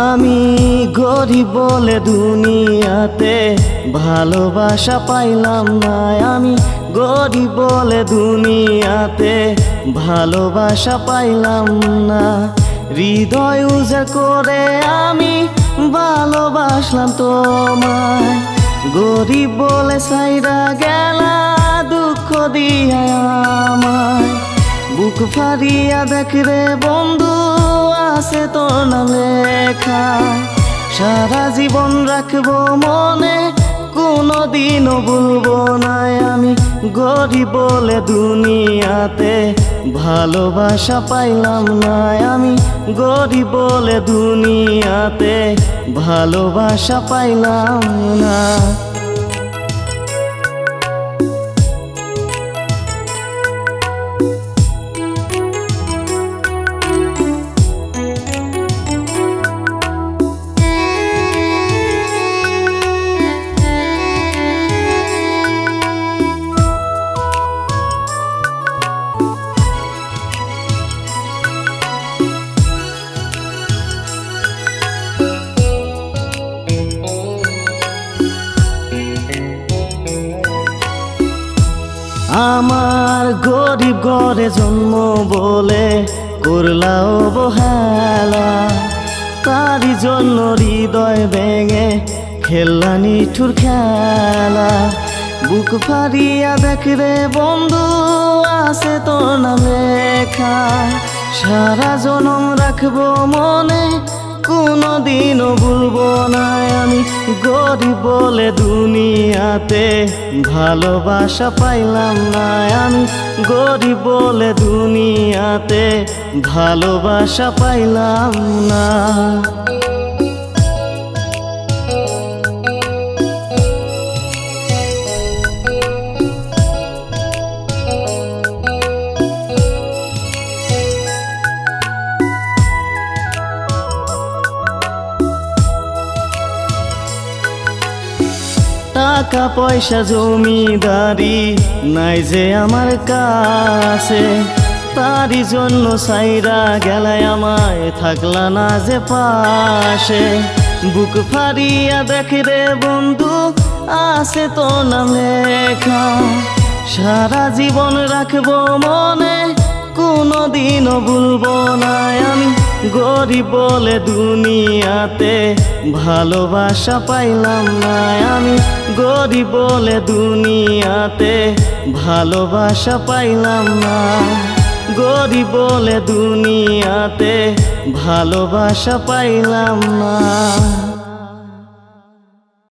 আমি গরিব বলে দুনিয়াতে ভালোবাসা পাইলাম না। আমি গরিব বলে দুনিয়াতে ভালোবাসা পাইলাম না। হৃদয় উজাড় করে আমি ভালোবাসলাম তোমায়, গরিব বলে সাইরা গেলা দুঃখ দিয়া আমায়। বুক ফারিয়া দেখ রে বন্ধু আছে তোর নাম লেখা, সারা জীবন রাখবো মনে কোনোদিনও ভুলবো না। আমি গরিব বলে দুনিয়াতে ভালোবাসা পাইলাম না। আমি গরিব বলে দুনিয়াতে ভালোবাসা পাইলাম না। আমার গরিব ঘরে জন্ম বলে করলা অবহেলা, তারই জন্য হৃদয় ভেঙে খেললা নিঠুর খেলা। বুক ফারিয়া দেখ রে বন্ধু আছে তোর নাম লেখা, সারা জনম রাখবো মনে কোনোদিনও ভুলবো না। আমি গরিব বলে দুনিয়াতে ভালোবাসা পাইলাম না। আমি গরিব বলে দুনিয়াতে ভালোবাসা পাইলাম না। টাকা পয়সা জমিদারি নাই যে আমার কাছে, তারই জন্য সাইরা গেলায় আমায় থাকলা না যে পাশে। বুক ফারিয়া দেখ রে বন্ধু আছে তো নাম লেখা, সারা জীবন রাখবো মনে কোনোদিনও ভুলবো না। আমি গরিব বলে দুনিয়াতে ভালোবাসা পাইলাম না। আমি গরিব বলে দুনিয়াতে ভালোবাসা পাইলাম না। গরিব বলে দুনিয়াতে ভালোবাসা পাইলাম না।